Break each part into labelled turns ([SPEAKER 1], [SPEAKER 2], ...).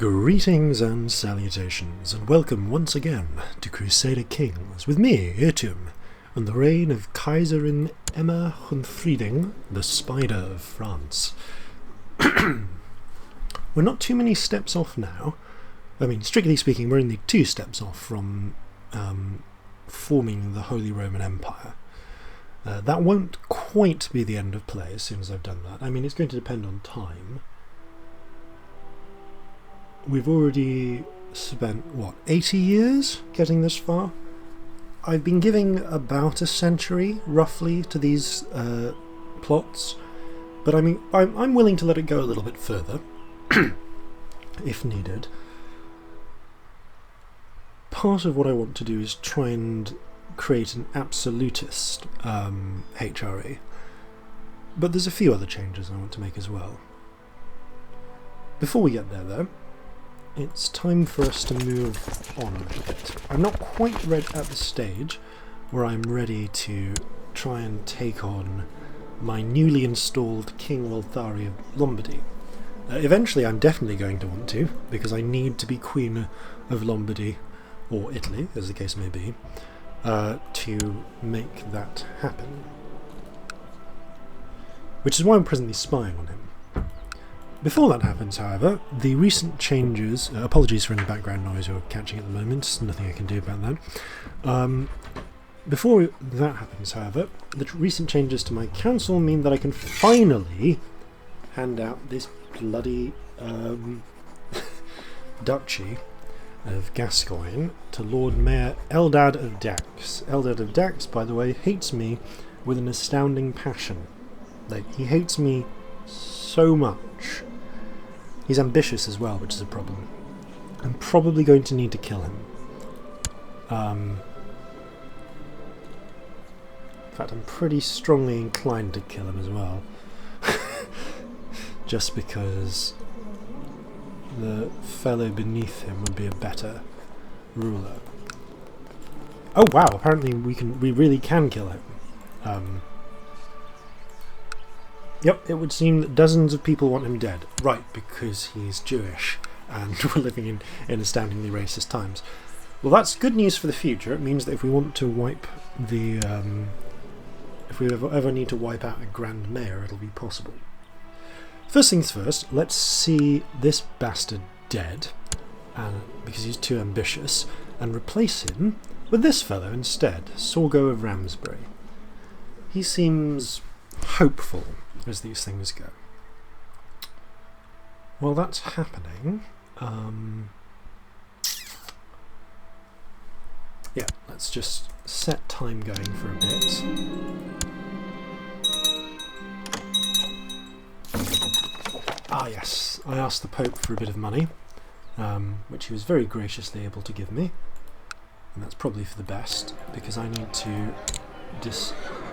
[SPEAKER 1] Greetings and salutations, and welcome once again to Crusader Kings with me, Irtum, and the reign of Kaiserin Emma the Spider of France. We're not too many steps off now. I mean, strictly speaking, we're only 2 steps off from forming the Holy Roman Empire. That won't quite be the end of play as soon as I've done that. I mean, it's going to depend on time. We've already spent, 80 years getting this far? I've been giving about a century, roughly, to these plots, but I mean, I'm willing to let it go a little bit further, if needed. Part of what I want to do is try and create an absolutist HRE, but there's a few other changes I want to make as well. Before we get there, though, it's time for us to move on a bit. I'm not quite at the stage where I'm ready to try and take on my newly installed King Walthari of Lombardy. Eventually I'm definitely going to want to, because I need to be Queen of Lombardy, or Italy, as the case may be, to make that happen. Which is why I'm presently spying on him. Before that happens, however, the recent changes... apologies for any background noise you're catching at the moment, nothing I can do about that. Before that happens, however, the recent changes to my council mean that I can finally hand out this bloody duchy of Gascoigne to Lord Mayor Eldad of Dax. Eldad of Dax, by the way, hates me with an astounding passion. Like, he hates me so much. He's ambitious as well, which is a problem. I'm probably going to need to kill him. In fact, I'm pretty strongly inclined to kill him as well. Just because the fellow beneath him would be a better ruler. Oh wow, apparently we really can kill him. Yep, it would seem that dozens of people want him dead. Right, because he's Jewish, and we're living in astoundingly racist times. Well, that's good news for the future. It means that if we want to wipe the... if we ever need to wipe out a Grand Mayor, it'll be possible. First things first, let's see this bastard dead, because he's too ambitious, and replace him with this fellow instead, Sorgo of Ramsbury. He seems hopeful as these things go. While that's happening, yeah, let's just set time going for a bit. Ah yes, I asked the Pope for a bit of money, which he was very graciously able to give me, and that's probably for the best, because I need to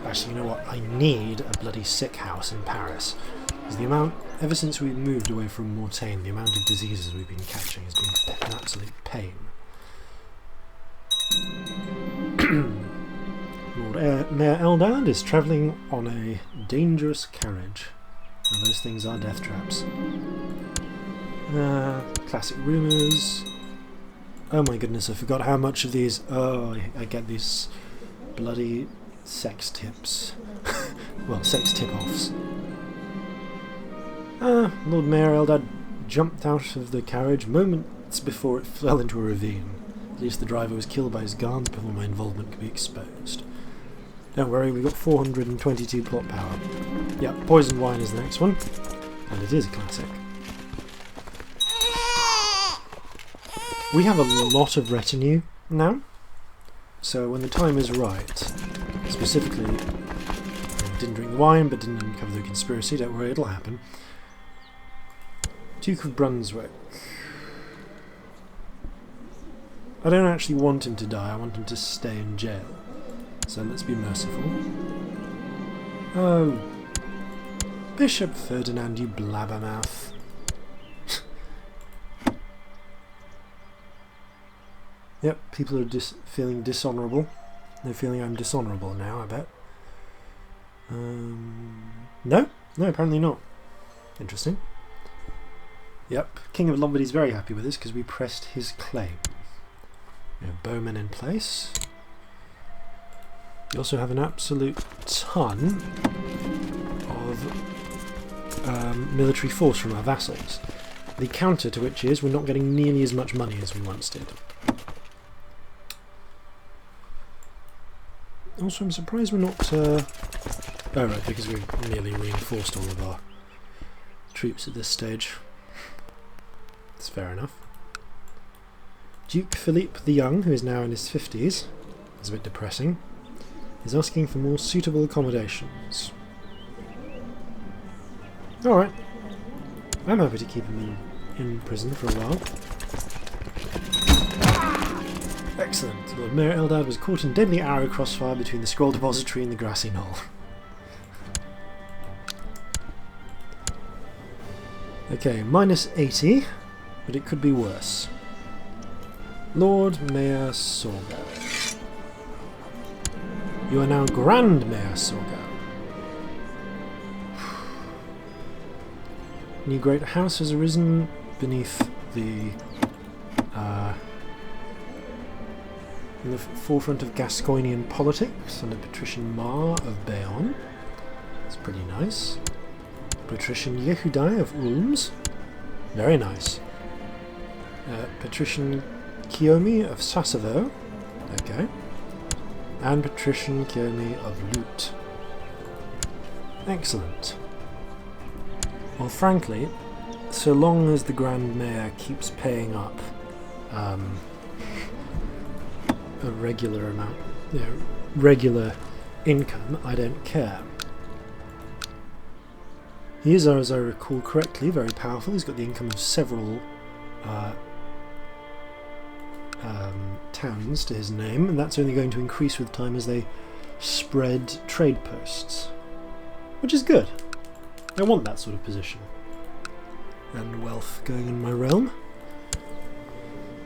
[SPEAKER 1] actually, you know what? I need a bloody sick house in Paris. Because the amount, ever since we moved away from Mortain, the amount of diseases we've been catching has been an absolute pain. Lord Mayor Eldad is travelling on a dangerous carriage. And those things are death traps. Classic rumours. Oh my goodness, I forgot how much of these... Oh, I get these bloody... sex tips. Well, sex tip-offs. Lord Mayor Eldad jumped out of the carriage moments before it fell into a ravine. At least the driver was killed by his guards before my involvement could be exposed. Don't worry, we've got 422 plot power. Yep, Poison Wine is the next one. And it is a classic. We have a lot of retinue now. So when the time is right, specifically, didn't drink the wine but didn't uncover the conspiracy, don't worry, it'll happen. Duke of Brunswick. I don't actually want him to die, I want him to stay in jail. So let's be merciful. Oh, Bishop Ferdinand, you blabbermouth. Yep, people are feeling dishonourable. They're feeling I'm dishonourable now, I bet. No, apparently not. Interesting. Yep, King of Lombardy is very happy with this because we pressed his claim. We have bowmen in place. We also have an absolute ton of military force from our vassals. The counter to which is we're not getting nearly as much money as we once did. Also, I'm surprised we're not... oh right, because we've nearly reinforced all of our troops at this stage. That's fair enough. Duke Philippe the Young, who is now in his 50s, is a bit depressing, is asking for more suitable accommodations. Alright. I'm happy to keep him in prison for a while. Excellent. Lord Mayor Eldad was caught in deadly arrow crossfire between the scroll depository and the grassy knoll. Okay, minus 80, but it could be worse. Lord Mayor Sorgo. You are now Grand Mayor Sorgo. New great house has arisen beneath the in the forefront of Gascoignian politics under Patrician Mar of Bayonne. That's pretty nice. Patrician Yehudai of Ulms. Very nice. Patrician Kiomi of Sassevo. Okay. And Patrician Kiomi of Lut. Excellent. Well, frankly, so long as the Grand Mayor keeps paying up a regular amount, regular income, I don't care. He is, as I recall correctly, very powerful. He's got the income of several towns to his name, and that's only going to increase with time as they spread trade posts, which is good. I want that sort of position and wealth going in my realm,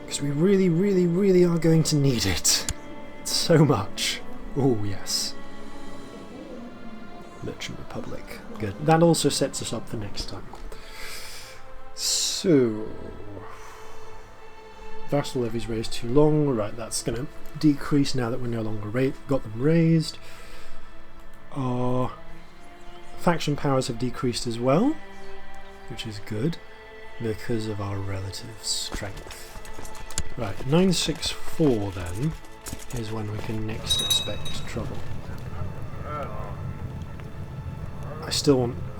[SPEAKER 1] because we really, really, really are going to need it so much. Oh yes. Merchant Republic. Good. That also sets us up for next time. So, vassal levies raised too long. Right, that's going to decrease now that we're no longer got them raised. Our faction powers have decreased as well, which is good because of our relative strength. Right, 964 then is when we can next expect trouble.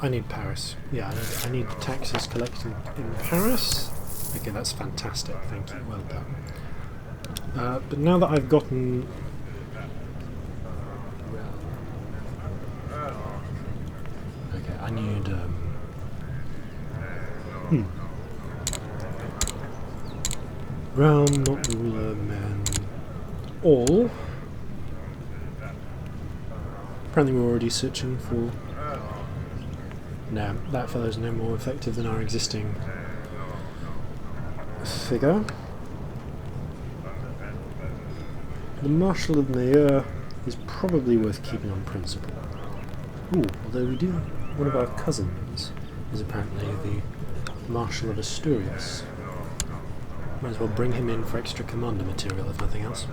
[SPEAKER 1] I need Paris. Yeah, I need taxes collected in Paris. Okay, that's fantastic, thank you, well done. But now that I've gotten... Okay, I need... Realm, not ruler, men... All. Apparently we're already searching for... No, that fellow's no more effective than our existing figure. The Marshal of Mayer is probably worth keeping on principle. Ooh, although we do... One of our cousins is apparently the Marshal of Asturias. Might as well bring him in for extra commander material, if nothing else.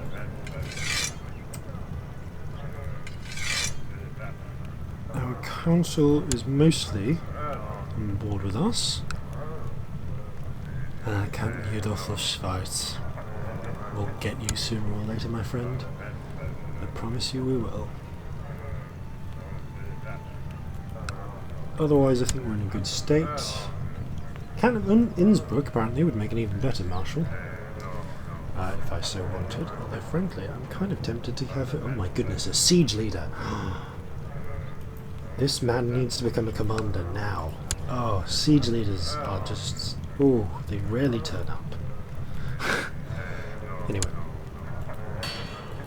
[SPEAKER 1] Our council is mostly on board with us. Count Rudolf of Schweiz. We'll get you sooner or later, my friend. I promise you we will. Otherwise, I think we're in a good state. Count of Innsbruck apparently would make an even better marshal, if I so wanted. Although, frankly, I'm kind of tempted to have... Oh my goodness, a siege leader! This man needs to become a commander now. Oh, siege leaders are just... Oh, they rarely turn up. Anyway.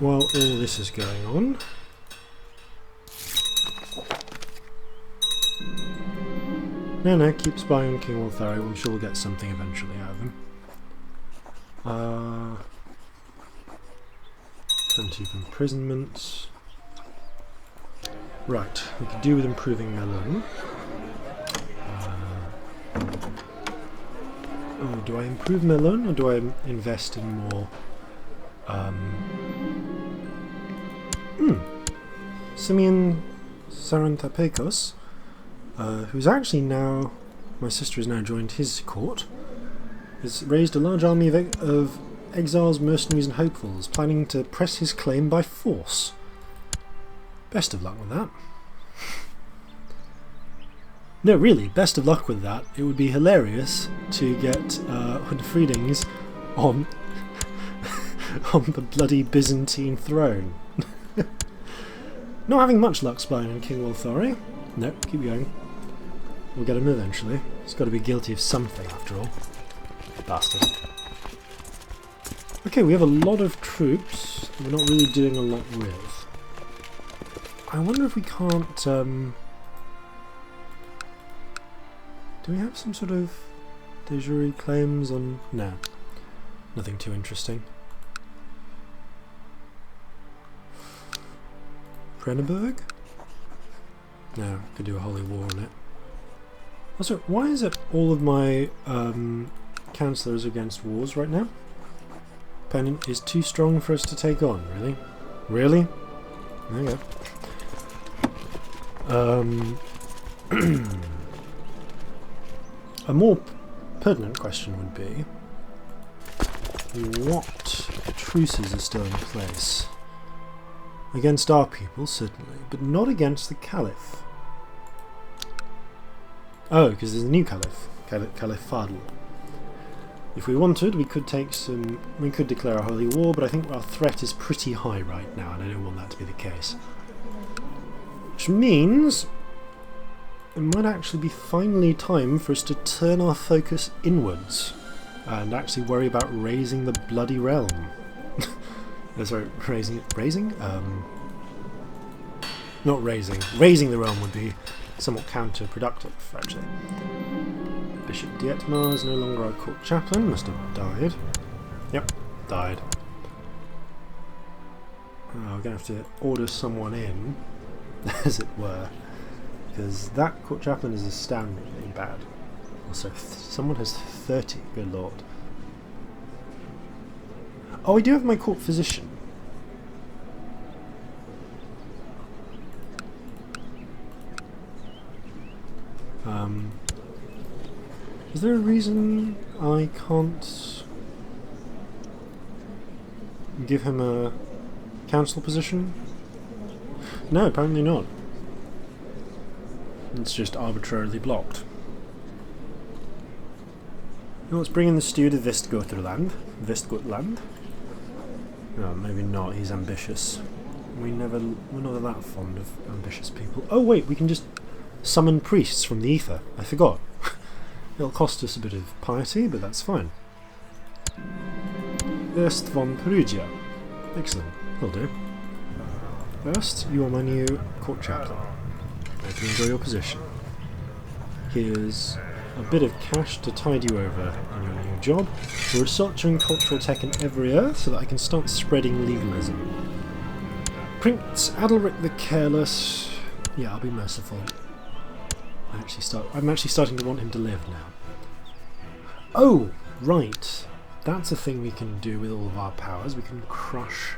[SPEAKER 1] While all this is going on... No, keep spying on King Walthario. I'm sure we'll get something eventually out of him. Plenty of imprisonments. Right, we could do with improving Melun. Oh, do I improve my loan or do I invest in more? Simeon Saranthapekos, who's actually now, my sister has now joined his court, has raised a large army of exiles, mercenaries and hopefuls, planning to press his claim by force. Best of luck with that. No, really, best of luck with that. It would be hilarious to get Hunfriedings on on the bloody Byzantine throne. Not having much luck spying on King Walthari. No, keep going. We'll get him eventually. He's got to be guilty of something after all. Bastard. Okay, we have a lot of troops that we're not really doing a lot with. I wonder if we can't... do we have some sort of de jure claims on... No. Nothing too interesting. Brenneberg? No, could do a holy war on it. Also, why is it all of my councillors against wars right now? Opponent is too strong for us to take on, really? Really? Okay. A more pertinent question would be, what truces are still in place? Against our people, certainly, but not against the Caliph. Oh, because there's a new Caliph, Caliph Fadl. If we wanted, we could declare a holy war, but I think our threat is pretty high right now, and I don't want that to be the case. Which means it might actually be finally time for us to turn our focus inwards and actually worry about raising the bloody realm. Sorry, raising? Not raising. Raising the realm would be somewhat counterproductive, actually. Bishop Dietmar is no longer our court chaplain, must have died. Yep, died. Oh, we're going to have to order someone in, as it were, because that court chaplain is astoundingly bad. Also, someone has 30, good lord. Oh, I do have my court physician. Is there a reason I can't give him a council position? No, apparently not. It's just arbitrarily blocked. Well, let's bring in the steward of Vestgotland. No, maybe not, he's ambitious. We're not that fond of ambitious people. Oh wait, we can just summon priests from the ether. I forgot. It'll cost us a bit of piety, but that's fine. Erst von Perugia. Excellent, will do. First, you are my new court chaplain. I can enjoy your position. Here's a bit of cash to tide you over on your new job. We're researching cultural tech in every earth so that I can start spreading legalism. Prince Adalric the Careless. Yeah, I'll be merciful. I'm actually starting to want him to live now. Oh, right. That's a thing we can do with all of our powers. We can crush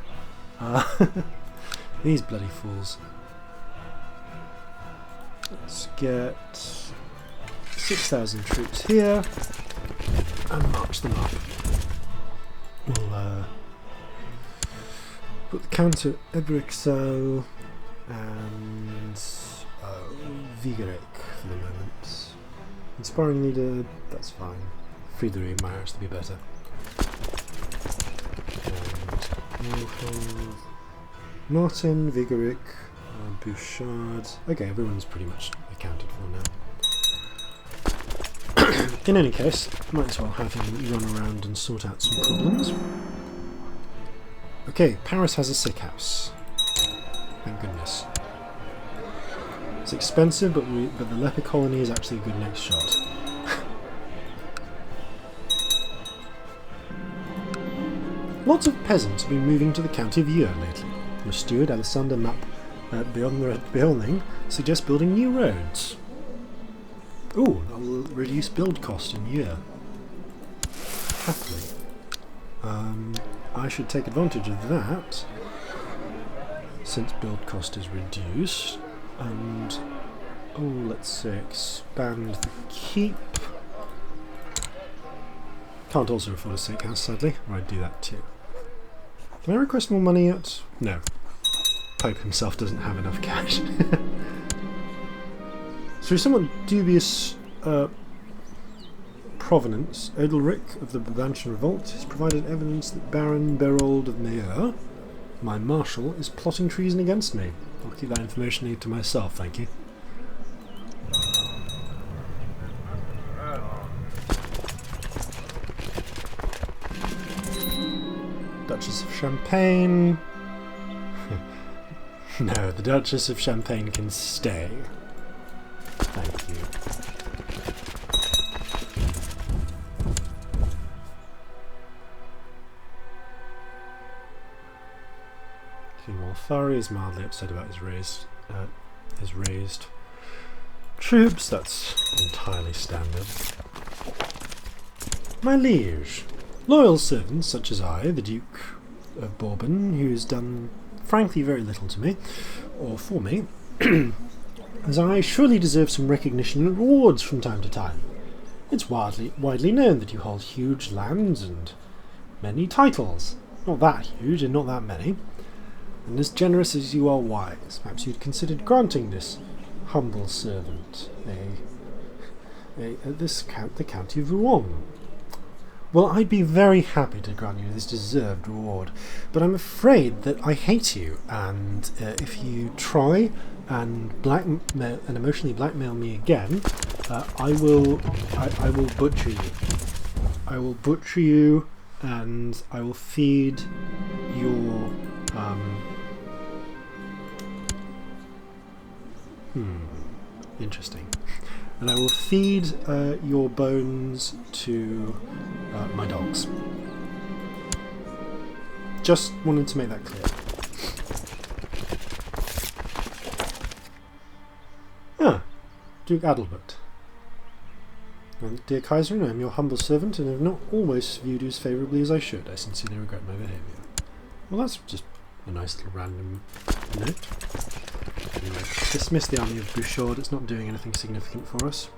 [SPEAKER 1] these bloody fools. Let's get 6,000 troops here and march them up. We'll put the counter Ebrixel and Vigorek for the moment. Inspiring leader, that's fine. Friedrich might actually be better. And we'll have Martin, Vigoric, Bouchard. Okay, everyone's pretty much accounted for now. In any case, might as well have him run around and sort out some problems. Okay, Paris has a sick house. Thank goodness. It's expensive, but the leper colony is actually a good next shot. Lots of peasants have been moving to the county of Ur lately. Your steward, Alessander Beolning, suggests building new roads. Ooh, that'll reduce build cost in Ur. happily. I should take advantage of that, since build cost is reduced, and let's say expand the keep. Can't also afford a steakhouse, sadly, or I'd do that too. Can I request more money yet? No. Pope himself doesn't have enough cash. Through somewhat dubious provenance, Odelric of the Brabantian Revolt has provided evidence that Baron Berold of Meyer, my marshal, is plotting treason against me. I'll keep that information to myself, thank you. Duchess of Champagne. No, the Duchess of Champagne can stay. Thank you. King Walthari is mildly upset about his raised troops. That's entirely standard. My liege, loyal servants such as I, the Duke of Bourbon, who has done frankly very little to me, or for me, as I surely deserve some recognition and rewards from time to time. It's widely known that you hold huge lands and many titles. Not that huge and not that many. And as generous as you are wise, perhaps you'd consider granting this humble servant the County of Rouen. Well, I'd be very happy to grant you this deserved reward, but I'm afraid that I hate you, and if you try and emotionally blackmail me again, I will butcher you. I will butcher you, and I will feed your interesting. And I will feed your bones to my dogs. Just wanted to make that clear. Duke Adalbert. Dear Kaiserin, I am your humble servant and have not always viewed you as favourably as I should. I sincerely regret my behaviour. Well, that's just a nice little random note. Anyway, dismiss the army of Bouchard. It's not doing anything significant for us.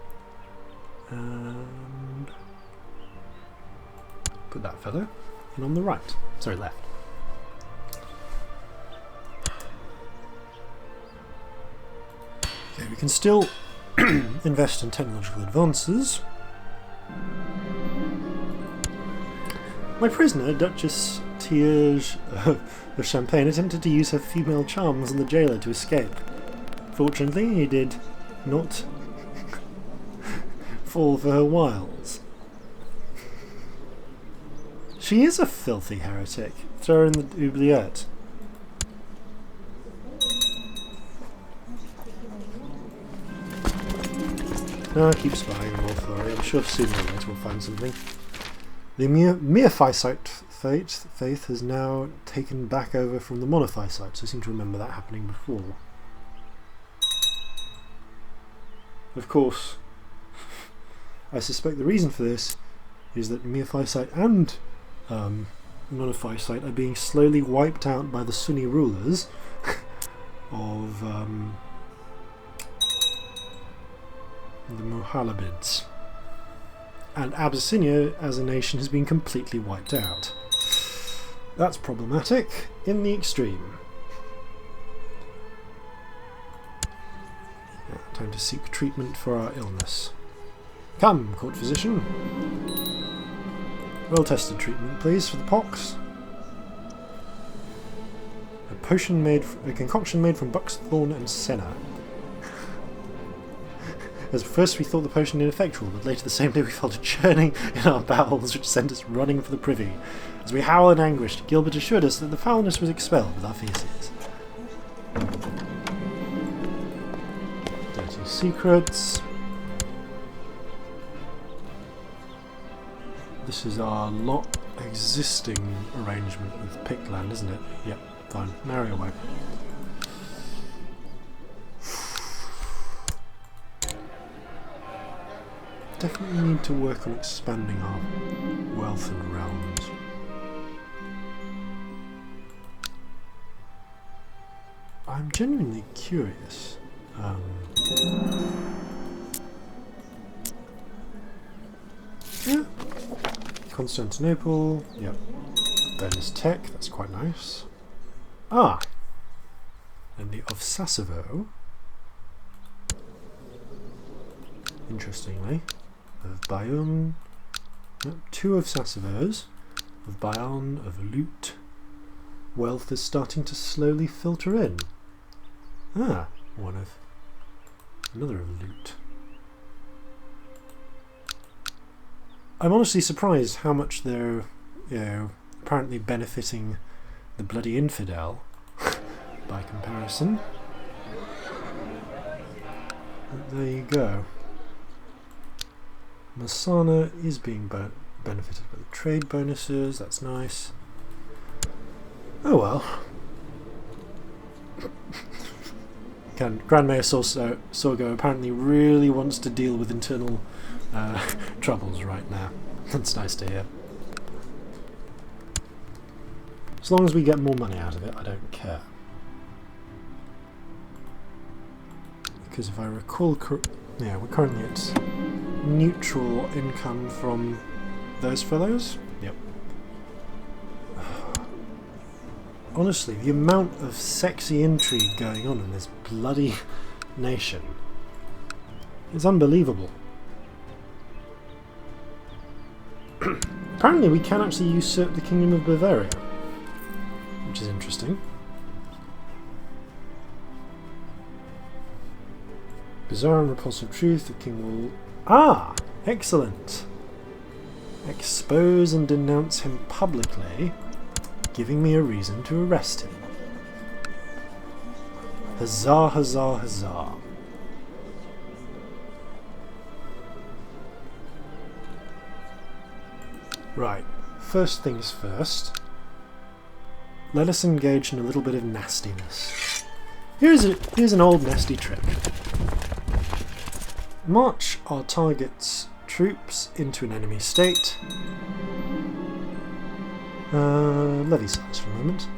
[SPEAKER 1] And put that fellow in on the right. Sorry, left. Okay, we can still invest in technological advances. My prisoner, Duchess Thierge of Champagne, attempted to use her female charms on the jailer to escape. Fortunately, he did not fall for her wiles. She is a filthy heretic. Throw her in the oubliette. No, keep spying on Walthari. I'm sure sooner or later we'll find something. The Miaphysite faith has now taken back over from the Monophysites. I seem to remember that happening before. Of course, I suspect the reason for this is that Miaphysite and Monophysite are being slowly wiped out by the Sunni rulers of the Mohallabids. And Abyssinia as a nation has been completely wiped out. That's problematic in the extreme. Yeah, time to seek treatment for our illness. Come, court physician. Well-tested treatment, please, for the pox. A concoction made from buckthorn and senna. As first we thought the potion ineffectual, but later the same day we felt a churning in our bowels which sent us running for the privy. As we howled in anguish, Gilbert assured us that the foulness was expelled with our faeces. Dirty secrets. This is our lot existing arrangement with Pictland, isn't it? Yep, fine. Marry away. definitely need to work on expanding our wealth and realms. I'm genuinely curious. Yeah. Constantinople, yep. Venice Tech, that's quite nice. Ah! And the of Sassuvo, interestingly, of Bayonne, yep, 2 of Sassavos, of Bayonne, of Loot. Wealth is starting to slowly filter in. Ah, another of Loot. I'm honestly surprised how much they're, apparently benefiting the bloody infidel by comparison. But there you go. Masana is being benefited by the trade bonuses, that's nice. Oh well. Grand Mayor Sorgo apparently really wants to deal with internal troubles right now. That's nice to hear. As long as we get more money out of it, I don't care. Because if I recall, yeah, we're currently at neutral income from those fellows. Yep. Honestly, the amount of sexy intrigue going on in this bloody nation is unbelievable. Apparently we can actually usurp the Kingdom of Bavaria, which is interesting. Bizarre and repulsive truth, the king will... Ah! Excellent! Expose and denounce him publicly, giving me a reason to arrest him. Huzzah, huzzah, huzzah. Right, first things first. Let us engage in a little bit of nastiness. Here's an old nasty trick. March our target's troops into an enemy state. Levy size for a moment.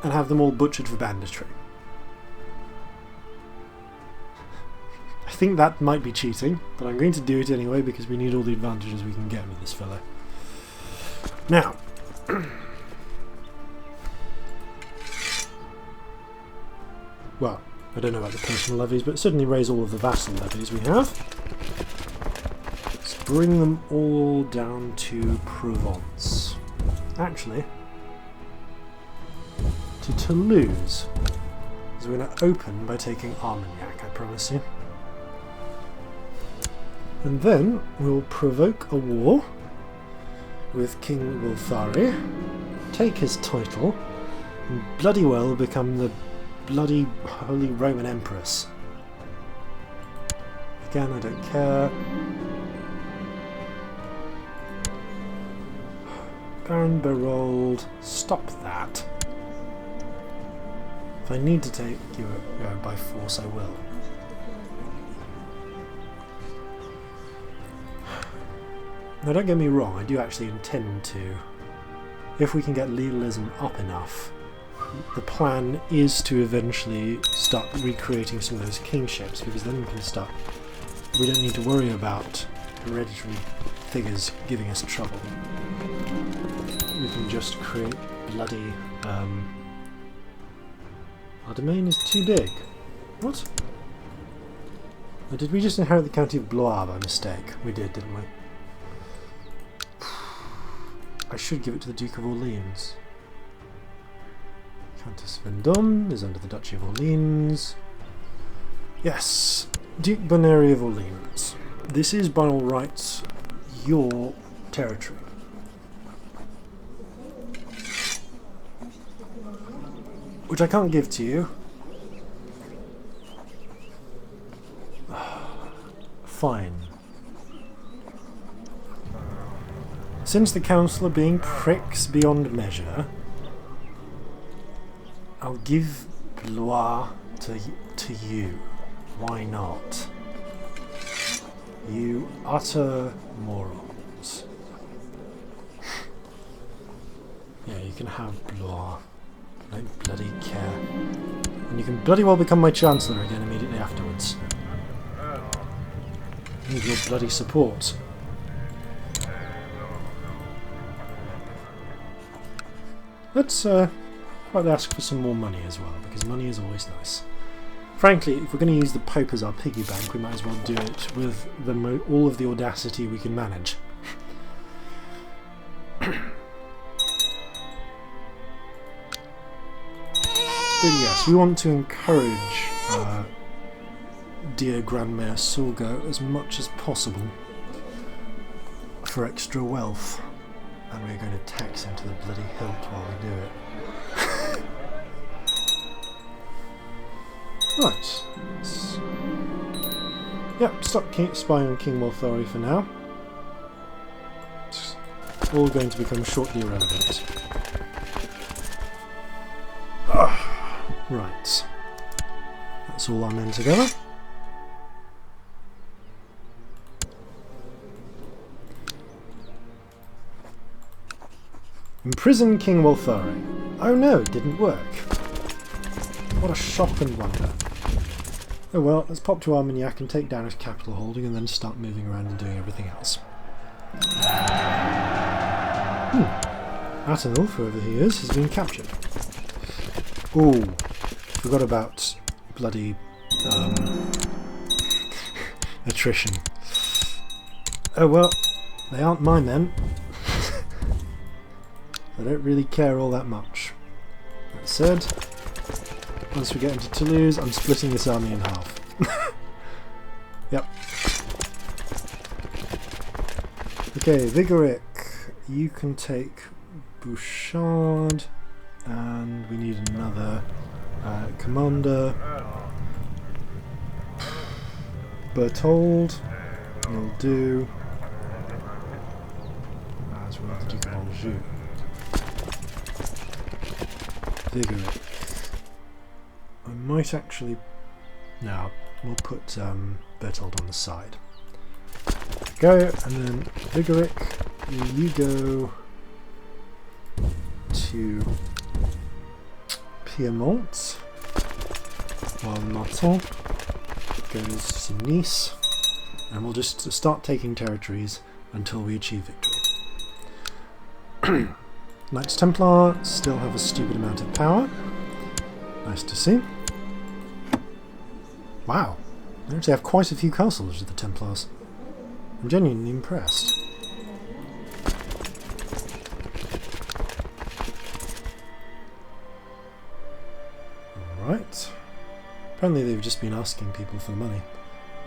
[SPEAKER 1] And have them all butchered for banditry. I think that might be cheating, but I'm going to do it anyway because we need all the advantages we can get with this fellow. Now, well, I don't know about the personal levies, but certainly raise all of the vassal levies we have. Let's bring them all down to Provence. Actually, to Toulouse. So we're going to open by taking Armagnac, I promise you. And then we'll provoke a war with King Wilthari, take his title, and bloody well become the bloody Holy Roman Empress. Again, I don't care. Baron Berold, stop that. If I need to take you by force, I will. Now don't get me wrong, I do actually intend to. If we can get legalism up enough, the plan is to eventually start recreating some of those kingships, because then we can start. We don't need to worry about hereditary figures giving us trouble. We can just create bloody... Our domain is too big. What? Or did we just inherit the county of Blois by mistake? We did, didn't we? I should give it to the Duke of Orleans. Countess Vendôme is under the Duchy of Orleans. Yes, Duke Bonary of Orleans. This is by all rights your territory. Which I can't give to you. Fine. Since the council are being pricks beyond measure, I'll give Blois to you. Why not? You utter morons. Yeah, you can have blah. I don't bloody care. And you can bloody well become my Chancellor again immediately afterwards. I need your bloody support. Let's probably ask for some more money as well, because money is always nice. Frankly, if we're going to use the Pope as our piggy bank, we might as well do it with all of the audacity we can manage. But yes, we want to encourage dear Grand Mayor Sorgo as much as possible for extra wealth. And we're going to tax him to the bloody hilt while we do it. Right. Yep, stop spying on King Molthori for now. It's all going to become shortly irrelevant. Right. That's all our men together. Imprison King Molthori. Oh no, it didn't work. What a shock and wonder. Oh well, let's pop to Armagnac and take down his capital holding and then start moving around and doing everything else. Atenulf, whoever he is, has been captured. Ooh, forgot about bloody attrition. Oh well, they aren't my men. I don't really care all that much. That said, once we get into Toulouse, I'm splitting this army in half. Yep. Okay, Vigoric, you can take Bouchard, and we need another commander. Berthold, you'll do, as well the Duke of Anjou. Vigoric. I might actually... No, we'll put Berthold on the side. Go, and then Vigoric, you go to Piedmont, while Martin goes to Nice, and we'll just start taking territories until we achieve victory. Knights Templar still have a stupid amount of power. Nice to see. Wow, they actually have quite a few castles with the Templars. I'm genuinely impressed. Alright. Apparently they've just been asking people for the money.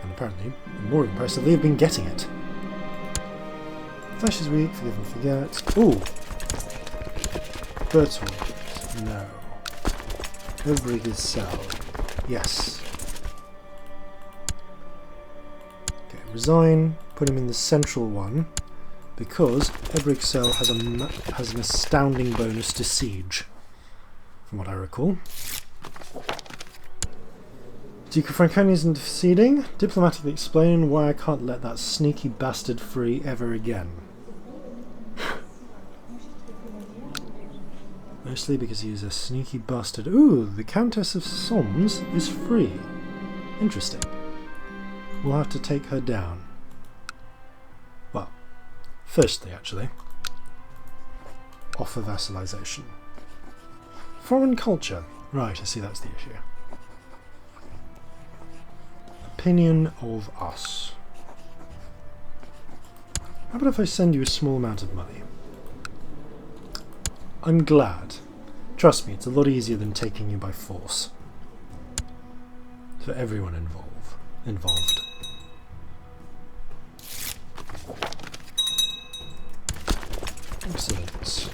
[SPEAKER 1] And apparently, more impressively, they've been getting it. Flesh is weak, forgive and forget. Ooh! Berthold. No. Obrig is Cell. Yes. Okay, resign. Put him in the central one, because Obrig Cell has an astounding bonus to siege, from what I recall. Duke of Franconia isn't interceding. Diplomatically explain why I can't let that sneaky bastard free ever again. Mostly because he is a sneaky bastard. Ooh, the Countess of Soms is free. Interesting. We'll have to take her down. Well, firstly, actually, offer vassalization. Foreign culture. Right, I see that's the issue. Opinion of us. How about if I send you a small amount of money? I'm glad. Trust me, it's a lot easier than taking you by force. For everyone involved. Excellent.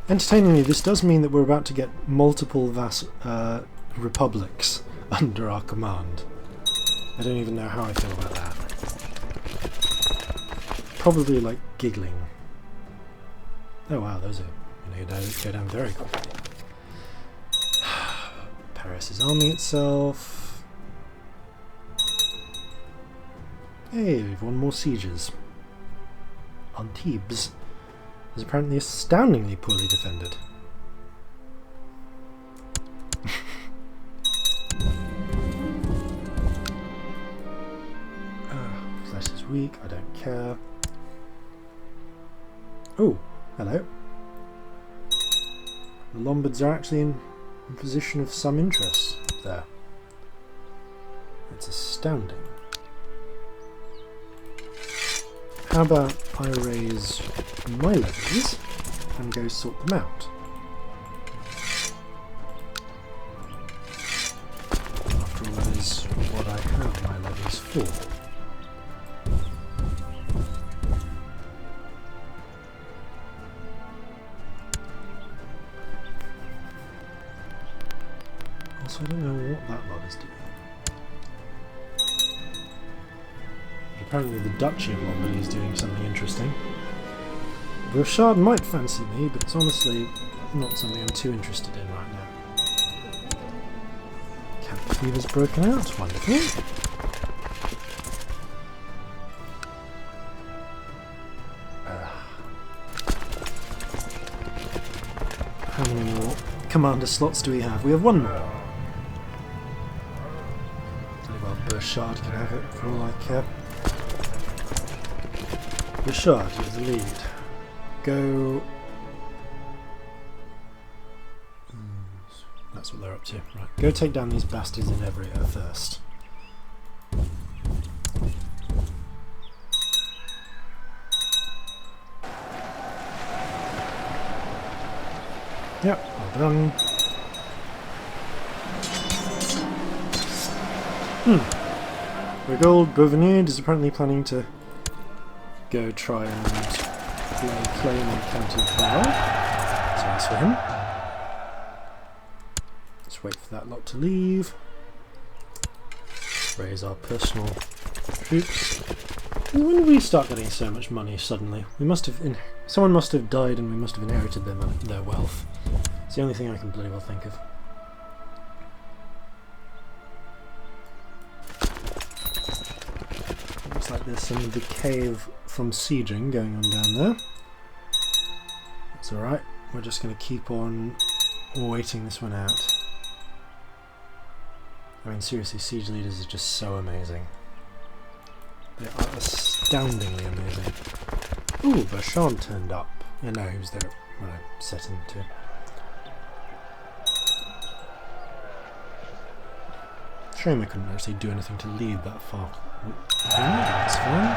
[SPEAKER 1] Entertainingly, this does mean that we're about to get multiple republics under our command. I don't even know how I feel about that. Probably like giggling. Oh wow, those are going to go down very quickly. Paris is arming itself. Hey, we've won more sieges. Antibes is apparently astoundingly poorly defended. Flesh is weak, I don't care. Oh, hello. The Lombards are actually in a position of some interest there. It's astounding. How about I raise my levies and go sort them out? After all, that is what I have my levies for. Also, I don't know what that lot is doing. Apparently the Duchy of Lombard is doing something interesting. Burchard might fancy me, but it's honestly not something I'm too interested in right now. Camp fever's broken out, wonderful. How many more commander slots do we have? We have one more. Well, Burchard can have it for all I care. Burchard, you have the lead. Go. That's what they're up to. Right, go take down these bastards in Evria first. Yep, well done. Rigaud Beauvenid is apparently planning to go try and claim in County Val. So that's for him. Let's wait for that lot to leave. Raise our personal troops. When did we start getting so much money suddenly? We must have someone must have died and we must have inherited their wealth. It's the only thing I can bloody well think of. Looks like there's some decay from sieging going on down there. It's alright, we're just going to keep on waiting this one out. I mean, seriously, siege leaders are just so amazing. They are astoundingly amazing. Ooh, Bertrand turned up. Yeah, no, he was there when I set him to. Shame I couldn't actually do anything to lead that far. That's fine.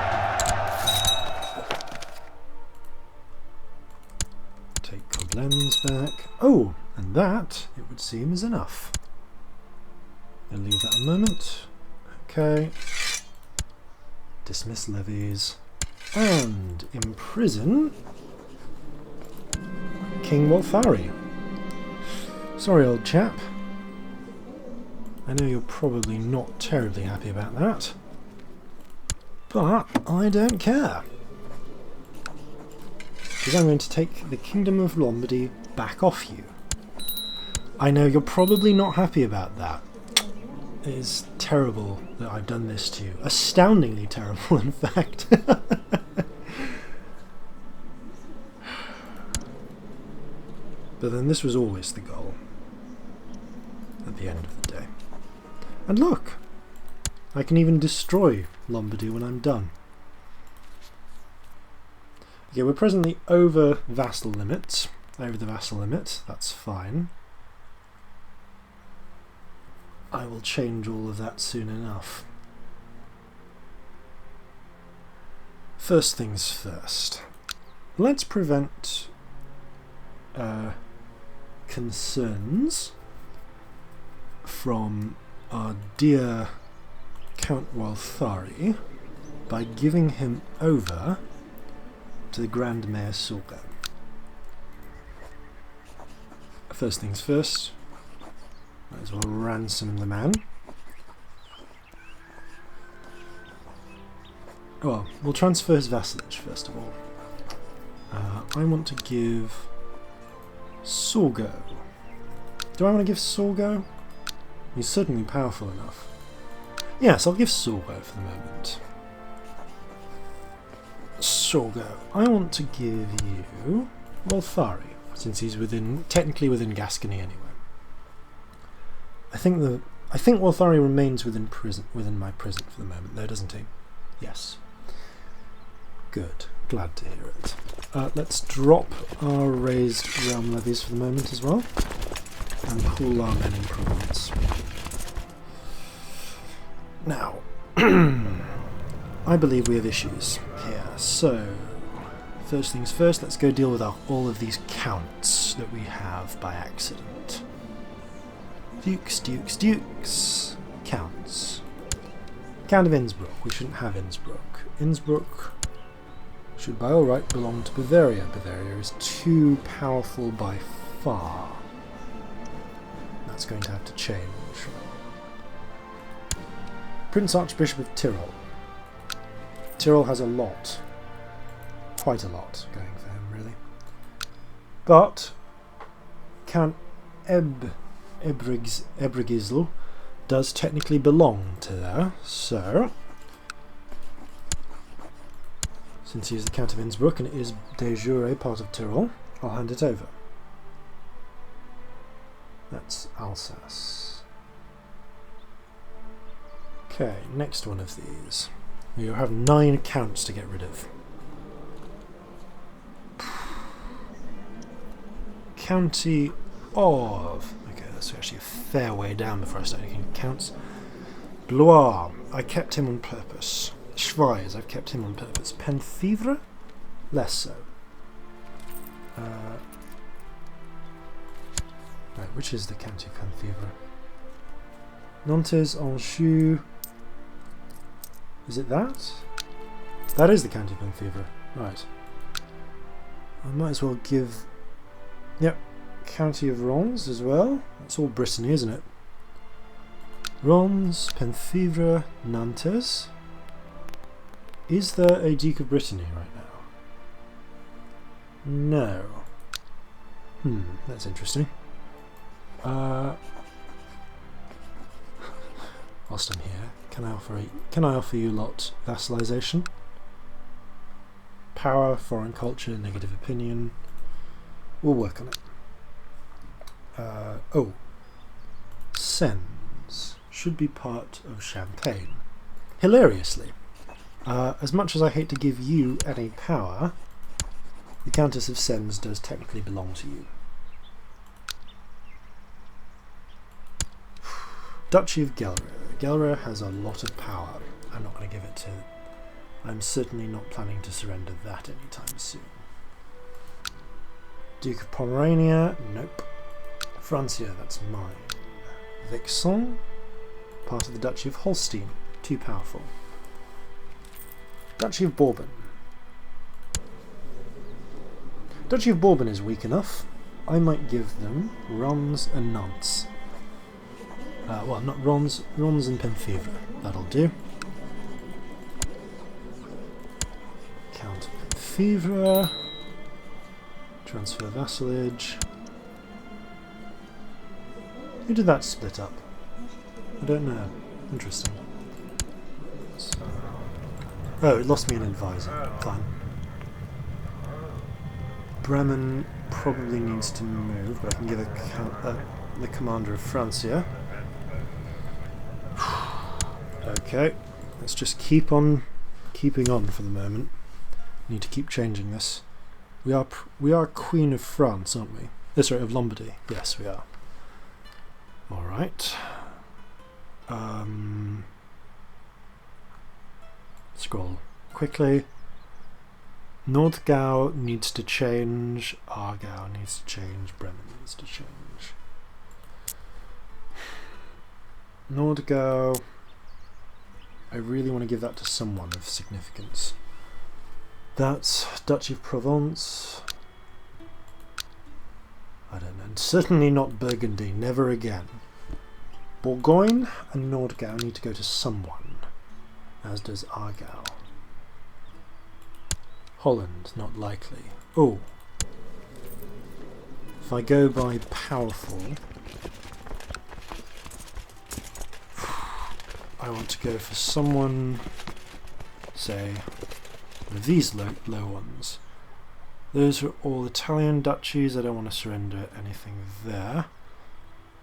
[SPEAKER 1] Take Koblenz back. Oh, and that, it would seem, is enough. I'll leave that a moment. Okay. Dismiss levies. And imprison King Wolfari. Sorry, old chap. I know you're probably not terribly happy about that, but I don't care. Because I'm going to take the Kingdom of Lombardy back off you. I know you're probably not happy about that. It is terrible that I've done this to you. Astoundingly terrible, in fact. But then this was always the goal at the end of the day. And look! I can even destroy Lombardy when I'm done. Okay, we're presently over vassal limits. Over the vassal limit, that's fine. I will change all of that soon enough. First things first. Let's prevent concerns from our dear Count Walthari by giving him over to the Grand Mayor Sorgo. First things first, might as well ransom the man. Well, we'll transfer his vassalage first of all. I want to give Sorgo. Do I want to give Sorgo? He's certainly powerful enough. Yes, I'll give Sorgo for the moment. Sorgo, I want to give you Walthari, since he's technically within Gascony anyway. I think Walthari remains within my prison for the moment, though, doesn't he? Yes. Good. Glad to hear it. Let's drop our raised realm levies for the moment as well, and pool our men in Provence. Now, I believe we have issues here, so first things first, let's go deal with all of these counts that we have by accident. Dukes, dukes, dukes. Counts. Count of Innsbruck. We shouldn't have Innsbruck. Innsbruck should by all right belong to Bavaria. Bavaria is too powerful by far. That's going to have to change. Prince Archbishop of Tyrol. Tyrol has a lot. Quite a lot going for him, really. But Count Ebrigisl does technically belong to there, so since he's the Count of Innsbruck and it is de jure part of Tyrol, I'll hand it over. That's Alsace. Okay, next one of these. You have 9 counts to get rid of. County of... Okay, that's actually a fair way down before I start making counts. Blois, I kept him on purpose. Schweiz, I've kept him on purpose. Penfivre? Less so. Right, which is the County of Penfivre? Nantes, Anjou... Is it that? That is the County of Penfivre. Right. I might as well give... Yep. County of Reims as well. That's all Brittany, isn't it? Reims, Penfivre, Nantes. Is there a Duke of Brittany right now? No. That's interesting. Whilst I'm here, can I offer you lot vassalization? Power, foreign culture, negative opinion. We'll work on it. Oh, Sens should be part of Champagne. Hilariously, as much as I hate to give you any power, the Countess of Sens does technically belong to you. Duchy of Gelre. Gelre has a lot of power. I'm not going to give it to... I'm certainly not planning to surrender that anytime soon. Duke of Pomerania, nope. Francia, that's mine. Vexin, part of the Duchy of Holstein, too powerful. Duchy of Bourbon. Duchy of Bourbon is weak enough. I might give them Reims and Nantes. Well, not Reims and Penfivre. That'll do. Count Penfivre. Transfer vassalage. Who did that split up? I don't know. Interesting. So, oh, it lost me an advisor. Fine. Bremen probably needs to move, but I can give the commander of Francia. Okay, let's just keep on keeping on for the moment. Need to keep changing this. We are Queen of France, aren't we? Sorry, of Lombardy. Yes, we are. All right. Scroll quickly. Nordgau needs to change. Aargau needs to change. Bremen needs to change. Nordgau. I really want to give that to someone of significance. That's Duchy of Provence. I don't know. Certainly not Burgundy. Never again. Bourgogne and Nordgau need to go to someone, as does Aargau. Holland, not likely. Oh. If I go by powerful, I want to go for someone, say, these low ones. Those are all Italian duchies. I don't want to surrender anything there.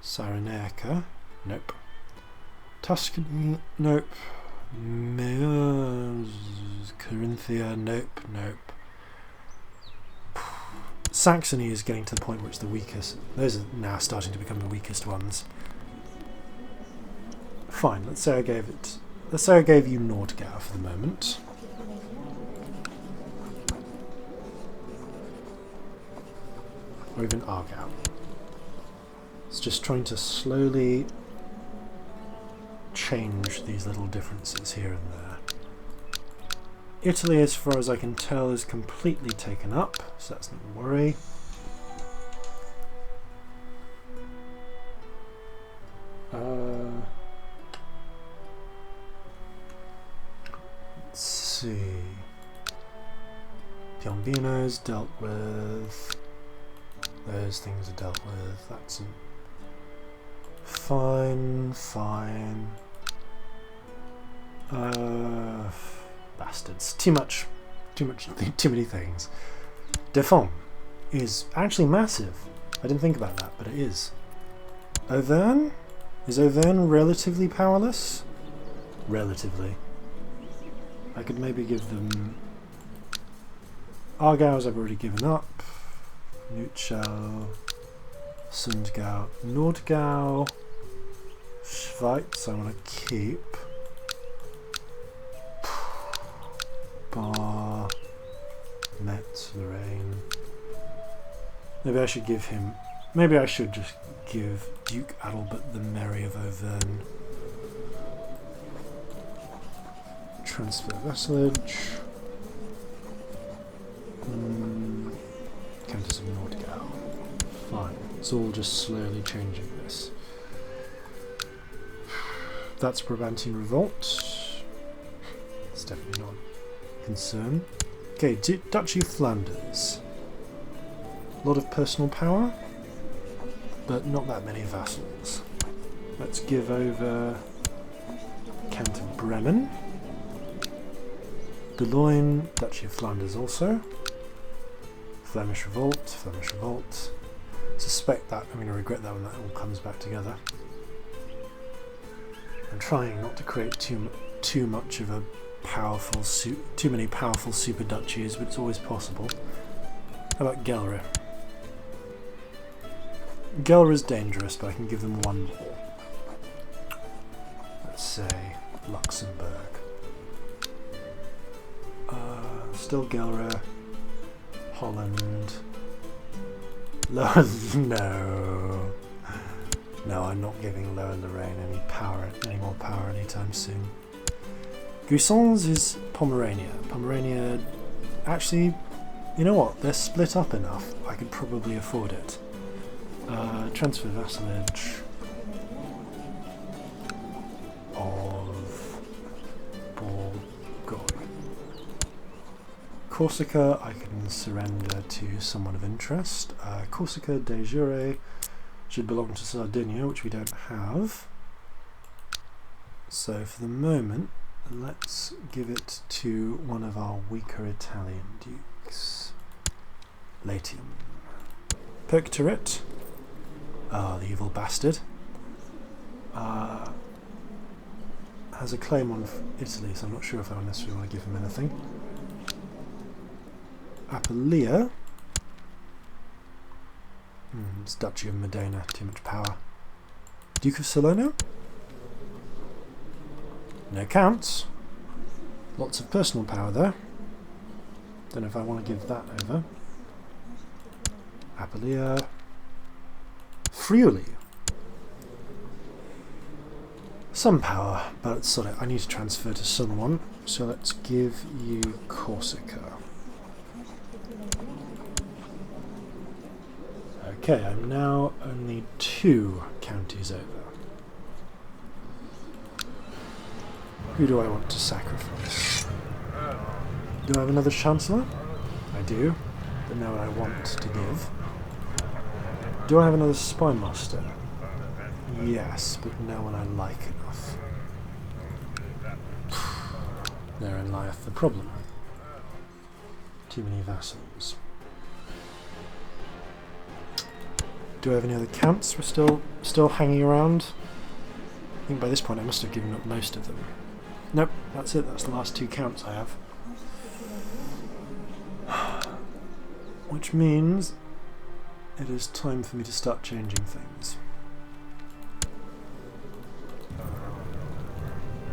[SPEAKER 1] Cyrenaica, nope. Tuscany, nope. Carinthia, nope, nope. Saxony is getting to the point where it's the weakest. Those are now starting to become the weakest ones. Fine, let's say I gave you Nordgau for the moment. Or even Aargau. It's just trying to slowly change these little differences here and there. Italy, as far as I can tell, is completely taken up, so that's not a worry. Let's see. Piombino's dealt with. Those things are dealt with. That's fine. Bastards. Too many things. Defon is actually massive. I didn't think about that, but it is. Auvergne? Is Auvergne relatively powerless? Relatively. I could maybe give them... Aargau's I've already given up. Neuchâtel, Sundgau, Nordgau, Schweiz I want to keep. Bar, Metz, Lorraine. Maybe I should give him... Maybe I should just give Duke Adalbert the Mary of Auvergne. Transfer vassalage. Countess of Nordgau. Fine. It's all just slowly changing this. That's Brabantine Revolt. It's definitely not a concern. Okay, Duchy of Flanders. A lot of personal power, but not that many vassals. Let's give over Count of Bremen. Boulogne, Duchy of Flanders also. Flemish Revolt. Suspect that I'm going to regret that when that all comes back together. I'm trying not to create too much of a powerful too many powerful super duchies, but it's always possible. How about Gelre? Gelre is dangerous, but I can give them one more. Let's say Luxembourg. Still Gelre. Holland. No. No, I'm not giving Lower Lorraine any more power anytime soon. Grisons is Pomerania. Pomerania, actually, you know what? They're split up enough. I could probably afford it. Transfer vassalage of Bourgogne. Corsica, I can surrender to someone of interest. Corsica de jure should belong to Sardinia, which we don't have. So for the moment, let's give it to one of our weaker Italian dukes. Latium. Perctoret. The evil bastard. Has a claim on Italy, so I'm not sure if I necessarily want to give him anything. Apulia. It's Duchy of Modena, too much power. Duke of Salerno? No counts. Lots of personal power there. Don't know if I want to give that over. Apulia. Friuli. Some power, but sort of I need to transfer to someone, so let's give you Corsica. Okay, I'm now only 2 counties over. Who do I want to sacrifice? Do I have another Chancellor? I do, but no one I want to give. Do I have another Spymaster? Yes, but no one I like enough. Therein lieth the problem. Too many vassals. Do I have any other counts? We're still hanging around. I think by this point I must have given up most of them. Nope, that's it. That's the last 2 counts I have. Which means it is time for me to start changing things.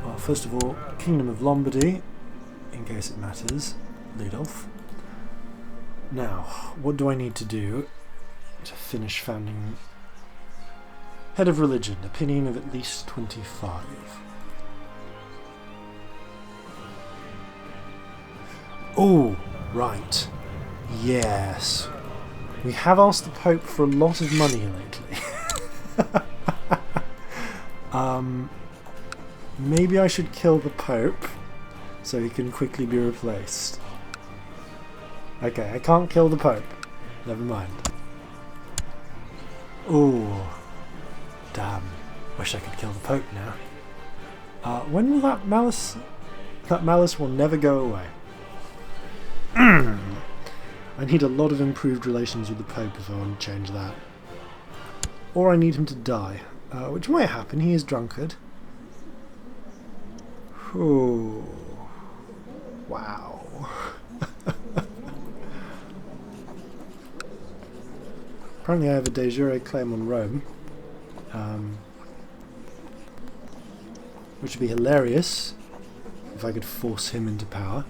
[SPEAKER 1] Well, first of all, Kingdom of Lombardy, in case it matters, Ludolf. Now, what do I need to do to finish founding? Head of Religion, opinion of at least 25. Oh, right. Yes. We have asked the Pope for a lot of money lately. Maybe I should kill the Pope so he can quickly be replaced. Okay, I can't kill the Pope. Never mind. Oh, damn. Wish I could kill the Pope now. When will that malice... That malice will never go away. I need a lot of improved relations with the Pope if I want to change that. Or I need him to die, which might happen. He is drunkard. Oh, wow. Apparently I have a de jure claim on Rome, which would be hilarious if I could force him into power.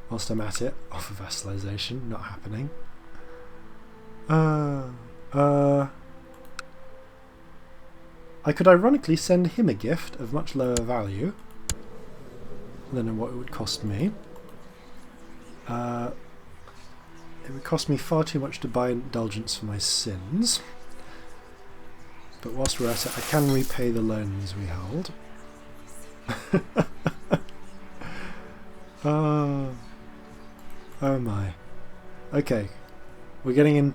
[SPEAKER 1] Whilst I'm at it, offer vassalization, not happening. I could ironically send him a gift of much lower value than what it would cost me. It would cost me far too much to buy indulgence for my sins. But whilst we're at it, I can repay the loans we held. Oh my. Okay. We're getting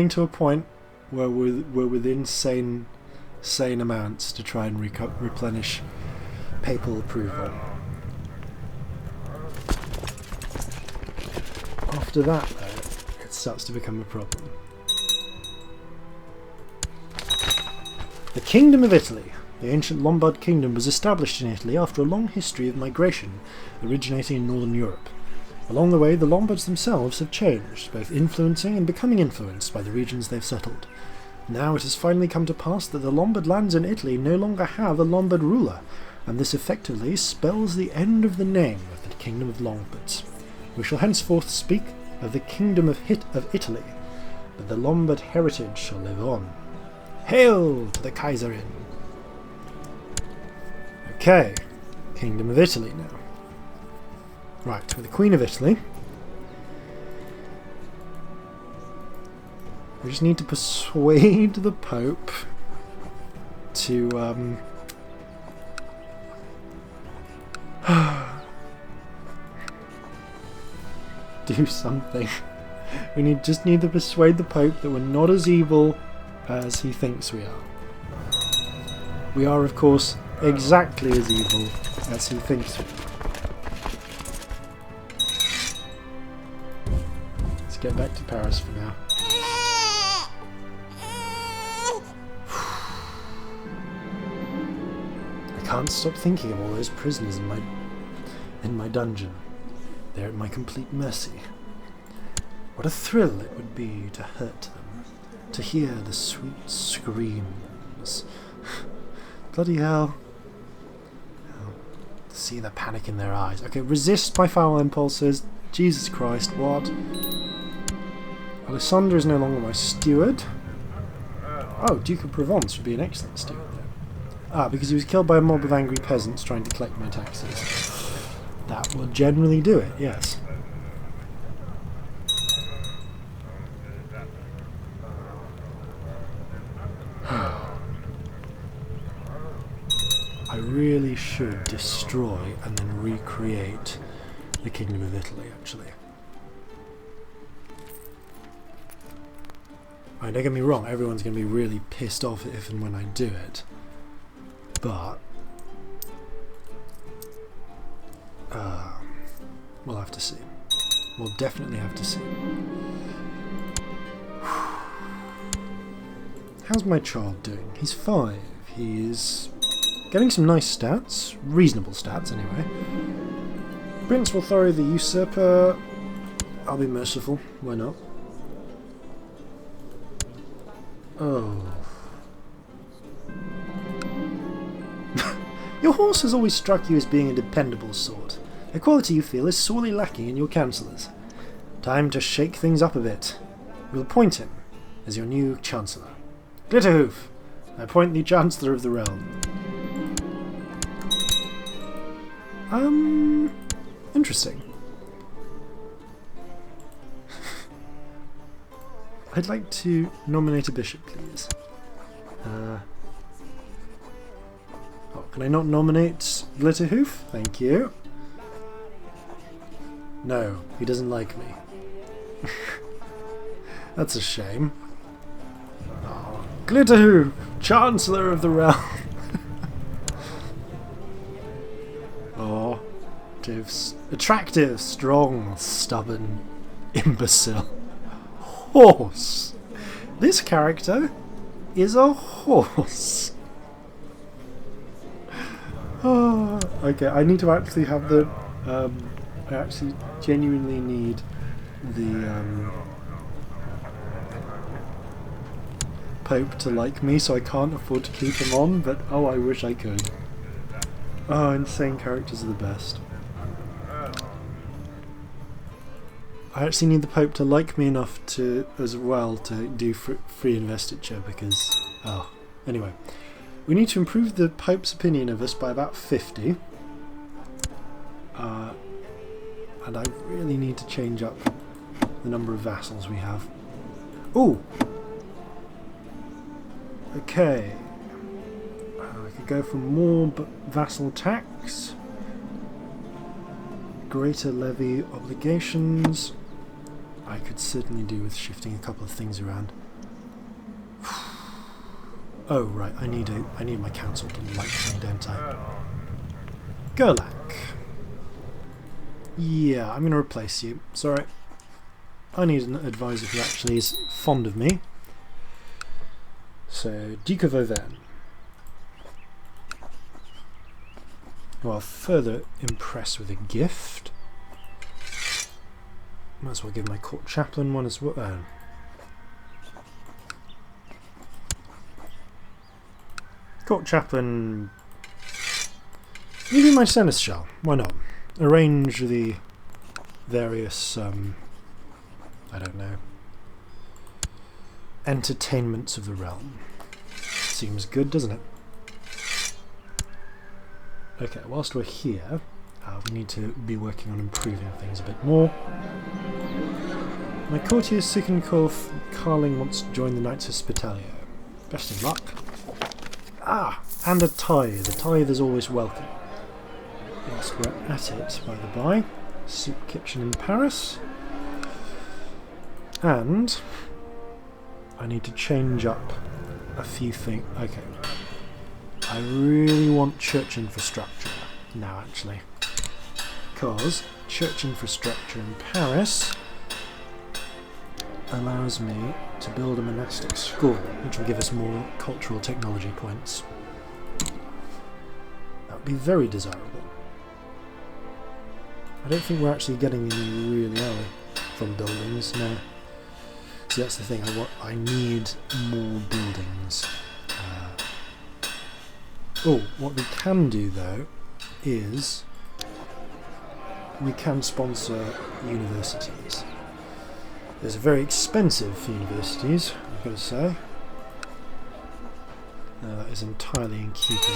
[SPEAKER 1] to a point where we're within sane amounts to try and replenish papal approval. After that, though, it starts to become a problem. The Kingdom of Italy. The ancient Lombard kingdom was established in Italy after a long history of migration originating in northern Europe. Along the way, the Lombards themselves have changed, both influencing and becoming influenced by the regions they've settled. Now it has finally come to pass that the Lombard lands in Italy no longer have a Lombard ruler, and this effectively spells the end of the name of the Kingdom of Lombards. We shall henceforth speak of the Kingdom of Italy, but the Lombard heritage shall live on. Hail to the Kaiserin! Okay, Kingdom of Italy now. Right, with the Queen of Italy. We just need to persuade the Pope to do something. We just need to persuade the Pope that we're not as evil as he thinks we are. We are, of course, exactly as evil as he thinks we are. Let's get back to Paris for now. I can't stop thinking of all those prisoners in my dungeon. They're at my complete mercy. What a thrill it would be to hurt them, to hear the sweet screams. Bloody hell. To see the panic in their eyes. Okay, resist my foul impulses. Jesus Christ, what? Alessandro is no longer my steward. Oh, Duke of Provence would be an excellent steward then. Ah, because he was killed by a mob of angry peasants trying to collect my taxes. That will generally do it, yes. I really should destroy and then recreate the Kingdom of Italy, actually. Don't get me wrong, everyone's going to be really pissed off if and when I do it. But We'll have to see. We'll definitely have to see. How's my child doing? He's 5. He's getting some nice stats. Reasonable stats, anyway. Prince Walthari the Usurper. I'll be merciful. Why not? Oh. Your horse has always struck you as being a dependable sort. A quality you feel is sorely lacking in your councillors. Time to shake things up a bit. We'll appoint him as your new Chancellor. Glitterhoof, I appoint thee Chancellor of the Realm. Interesting. I'd like to nominate a bishop, please. Oh, can I not nominate Glitterhoof? Thank you. No, he doesn't like me. That's a shame. Oh, Glitterhoof, Chancellor of the Realm. Oh, attractive, strong, stubborn, imbecile. Horse. This character is a horse. Oh, okay, I need to actually have the... I actually genuinely need the Pope to like me, so I can't afford to keep him on, but oh, I wish I could. Oh, insane characters are the best. I actually need the Pope to like me enough to, as well, to do free investiture, because... Oh, anyway. We need to improve the Pope's opinion of us by about 50. And I really need to change up the number of vassals we have. Ooh! Okay. I could go for more vassal tax. Greater levy obligations. I could certainly do with shifting a couple of things around. Oh right, I need my council to like me, don't I? Gerlach. Yeah, I'm going to replace you. Sorry. I need an advisor who actually is fond of me. So, Duke of Auvergne. Who I'll further impress with a gift. Might as well give my court chaplain one as well. Court chaplain... Maybe my seneschal. Why not? Arrange the various, I don't know, entertainments of the realm. Seems good, doesn't it? Okay, whilst we're here, we need to be working on improving things a bit more. My courtier Sickenkorf Carling wants to join the Knights Hospitalia. Best of luck. Ah, and a tithe. A tithe is always welcome. Whilst we're at it, by the by, soup kitchen in Paris. And I need to change up a few things. Okay. I really want church infrastructure now, actually. Because church infrastructure in Paris allows me to build a monastic school, which will give us more cultural technology points. That would be very desirable. I don't think we're actually getting any really early from buildings, no. See, that's the thing, I need more buildings. What we can do though is we can sponsor universities. There's very expensive universities, I've got to say. That is entirely in keeping.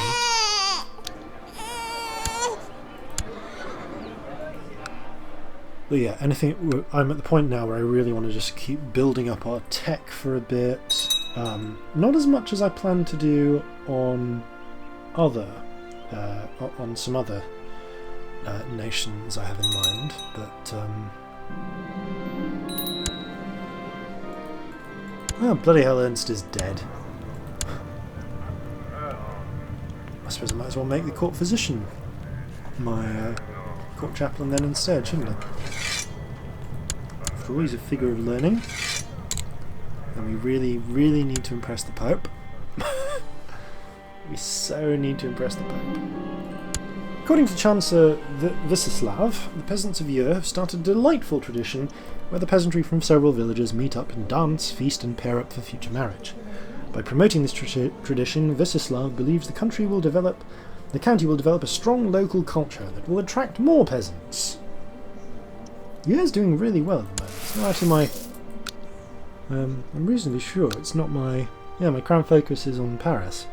[SPEAKER 1] But yeah, anything. I'm at the point now where I really want to just keep building up our tech for a bit. Not as much as I plan to do on some other nations I have in mind, but oh bloody hell, Ernst is dead. I suppose I might as well make the court physician my court chaplain then instead, shouldn't I? After all, he's a figure of learning. And we really, really need to impress the Pope. We so need to impress the Pope. According to Chancellor Visislav, the peasants of Ur have started a delightful tradition where the peasantry from several villages meet up and dance, feast and pair up for future marriage. By promoting this tradition, Visislav believes the county will develop a strong local culture that will attract more peasants. Ur's doing really well at the moment. It's not actually my... I'm reasonably sure it's not my... Yeah, my crown focus is on Paris.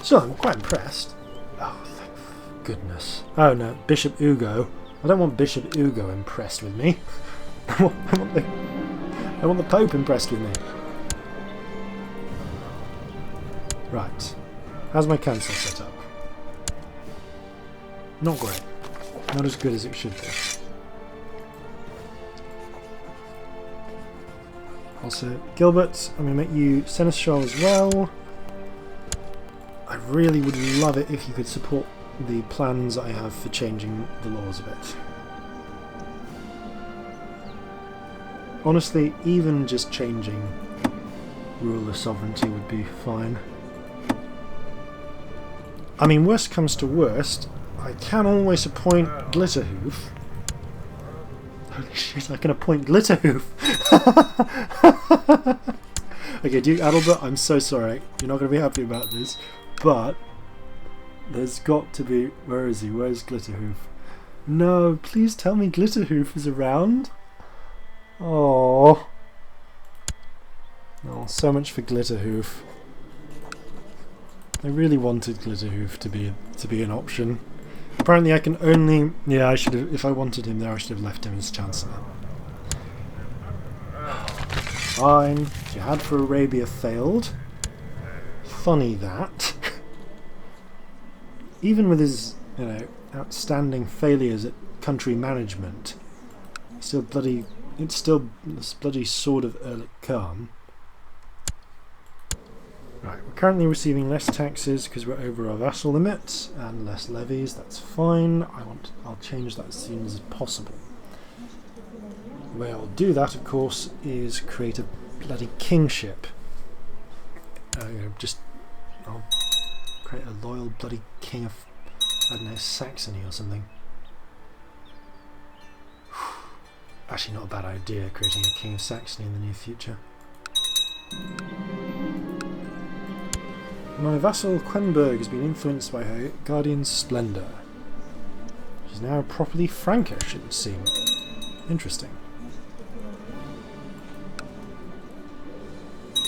[SPEAKER 1] So I'm quite impressed. Oh, thank goodness. Oh no, Bishop Ugo. I don't want Bishop Ugo impressed with me. I want the Pope impressed with me. Right. How's my council set up? Not great. Not as good as it should be. Also, Gilbert, I'm going to make you Seneschal as well. I really would love it if you could support the plans I have for changing the laws a bit. Honestly, even just changing ruler sovereignty would be fine. I mean, worst comes to worst, I can always appoint Glitterhoof. Holy shit, I can appoint Glitterhoof! Okay, Duke Adalbert, I'm so sorry. You're not going to be happy about this. But there's got to be... Where is he? Where's Glitterhoof? No, please tell me Glitterhoof is around. Oh, so much for Glitterhoof. I really wanted Glitterhoof to be an option. Apparently I can only... Yeah, I should have... If I wanted him there, I should have left him as Chancellor. Fine. Jihad for Arabia failed. Funny that. Even with his, outstanding failures at country management, it's still this bloody sword of Erlich Khan. Right, we're currently receiving less taxes because we're over our vassal limit and less levies. That's fine. I'll change that as soon as possible. The way I'll do that, of course, is create a bloody kingship. I'll create a loyal bloody king of, I don't know, Saxony or something. Actually not a bad idea, creating a king of Saxony in the near future. My vassal Quenberg has been influenced by her guardian's splendour. She's now properly Frankish, it would seem. Interesting. I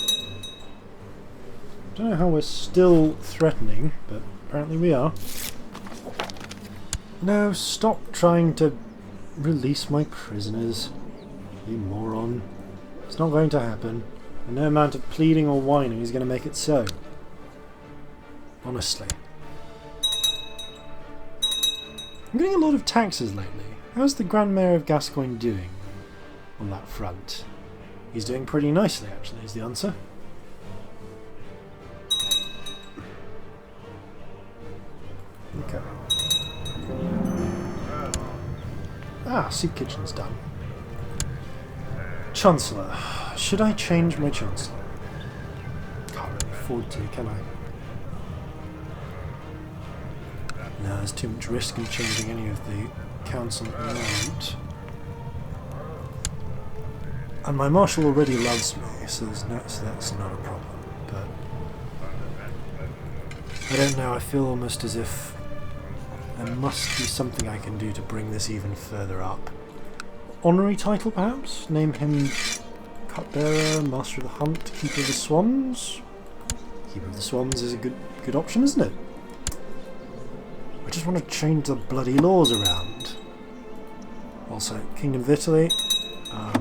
[SPEAKER 1] don't know how we're still threatening, but apparently we are. No, stop trying to release my prisoners, you moron. It's not going to happen, and no amount of pleading or whining is going to make it so. Honestly. I'm getting a lot of taxes lately. How's the Grand Mayor of Gascoigne doing on that front? He's doing pretty nicely, actually, is the answer. Okay. Ah, soup kitchen's done. Chancellor. Should I change my Chancellor? Can't really afford to, can I? No, there's too much risk in changing any of the council at the moment. And my marshal already loves me, so that's not a problem. But I don't know, I feel almost as if there must be something I can do to bring this even further up. Honorary title, perhaps? Name him Cupbearer, Master of the Hunt, Keeper of the Swans? Keeper of the Swans is a good option, isn't it? I just want to change the bloody laws around. Also, Kingdom of Italy. I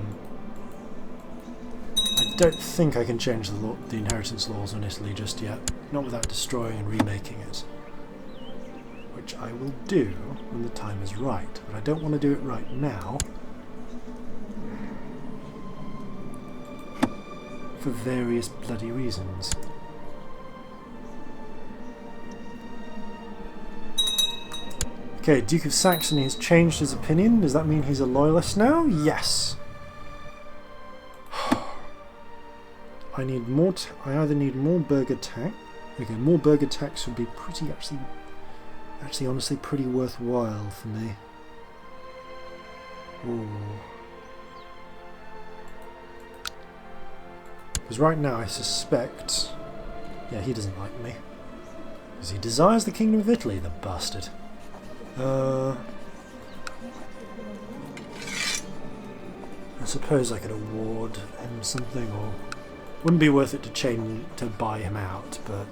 [SPEAKER 1] don't think I can change the inheritance laws on Italy just yet. Not without destroying and remaking it. Which I will do when the time is right. But I don't want to do it right now. For various bloody reasons. Okay, Duke of Saxony has changed his opinion. Does that mean he's a loyalist now? Yes. I need more. I either need more burgher tax. Okay, more burgher tax would be pretty actually honestly pretty worthwhile for me. Ooh. Because right now I suspect, yeah, he doesn't like me. Because he desires the Kingdom of Italy, the bastard. I suppose I could award him something, or wouldn't be worth it to buy him out, but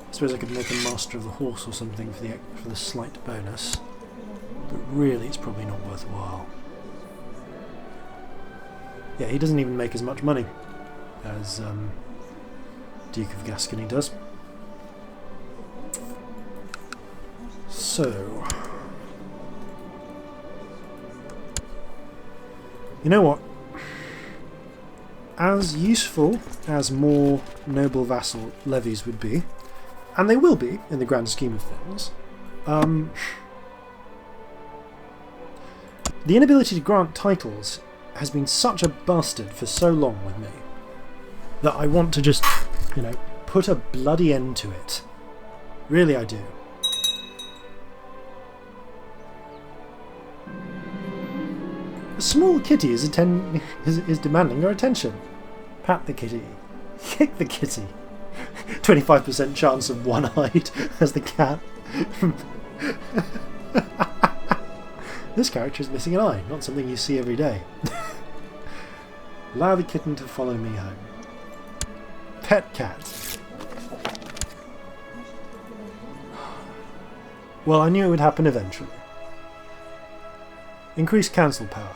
[SPEAKER 1] I suppose I could make him Master of the Horse or something for the slight bonus. But really, it's probably not worthwhile. Yeah, he doesn't even make as much money as Duke of Gascony does. So, you know what? As useful as more noble vassal levies would be, and they will be in the grand scheme of things, the inability to grant titles has been such a bastard for so long with me that I want to just, you know, put a bloody end to it. Really, I do. A small kitty is demanding your attention. Pat the kitty. Kick the kitty. 25% chance of one-eyed as the cat. This character is missing an eye, not something you see every day. Allow the kitten to follow me home. Pet cat. Well, I knew it would happen eventually. Increased council power.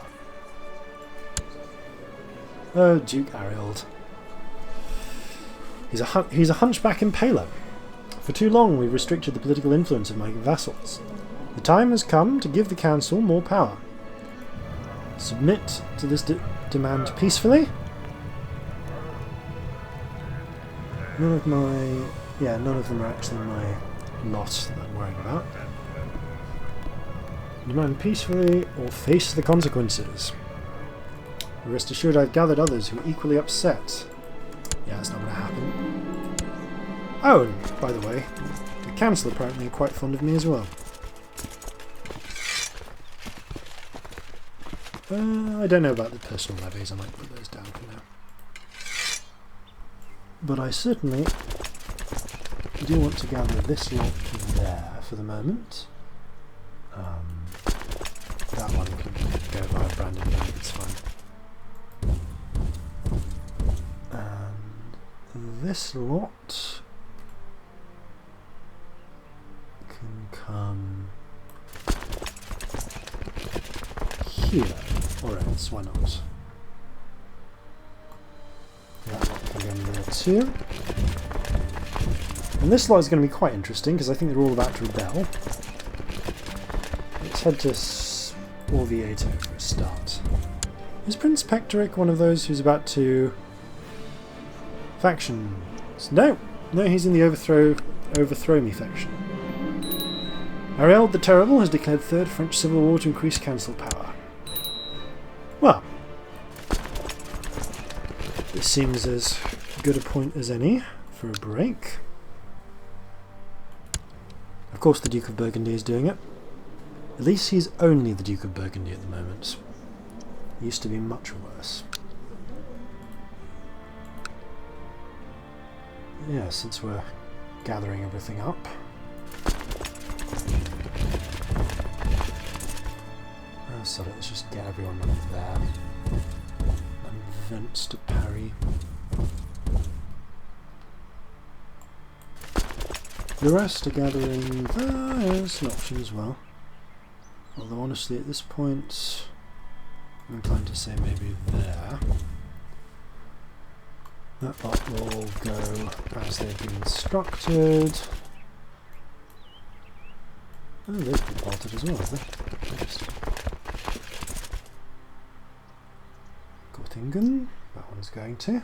[SPEAKER 1] Oh, Duke Ariald. He's a hunchback impaler. For too long we've restricted the political influence of my vassals. The time has come to give the council more power. Submit to this demand peacefully. None of them are actually my lot that I'm worrying about. Demand peacefully or face the consequences. Rest assured I've gathered others who are equally upset. Yeah, that's not going to happen. Oh, and by the way, the council apparently are quite fond of me as well. I don't know about the personal levies, I might put those down for now. But I certainly do want to gather this lot there for the moment. That one can go via Brandon, it's fine. And this lot can come here, or else, why not? That lot can go in there too. And this lot is going to be quite interesting because I think they're all about to rebel. Let's head to Orvieto for a start. Is Prince Pectoric one of those who's about to... Factions? No! No, he's in the Overthrow Me faction. Ariald the Terrible has declared Third French Civil War to increase council power. Well, this seems as good a point as any for a break. Of course the Duke of Burgundy is doing it. At least he's only the Duke of Burgundy at the moment. He used to be much worse. Yeah, since we're gathering everything up. Oh, sorry, let's just get everyone up there. And events to parry. The rest are gathering there. It's an option as well. Although honestly at this point I'm inclined to say maybe there. That lot will go as they've been instructed. Oh, they've been bolted as well, have they? Interesting. Göttingen, that one's going to.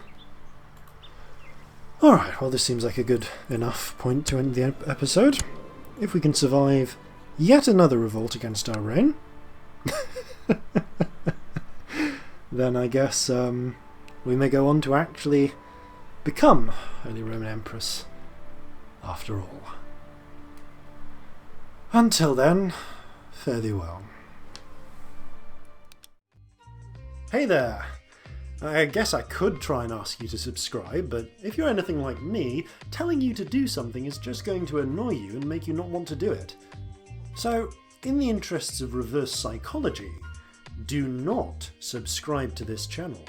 [SPEAKER 1] Alright, well this seems like a good enough point to end the episode. If we can survive yet another revolt against our reign, then I guess we may go on to actually become Holy Roman Empress after all. Until then, fare thee well. Hey there! I guess I could try and ask you to subscribe, but if you're anything like me, telling you to do something is just going to annoy you and make you not want to do it. So, in the interests of reverse psychology, do not subscribe to this channel.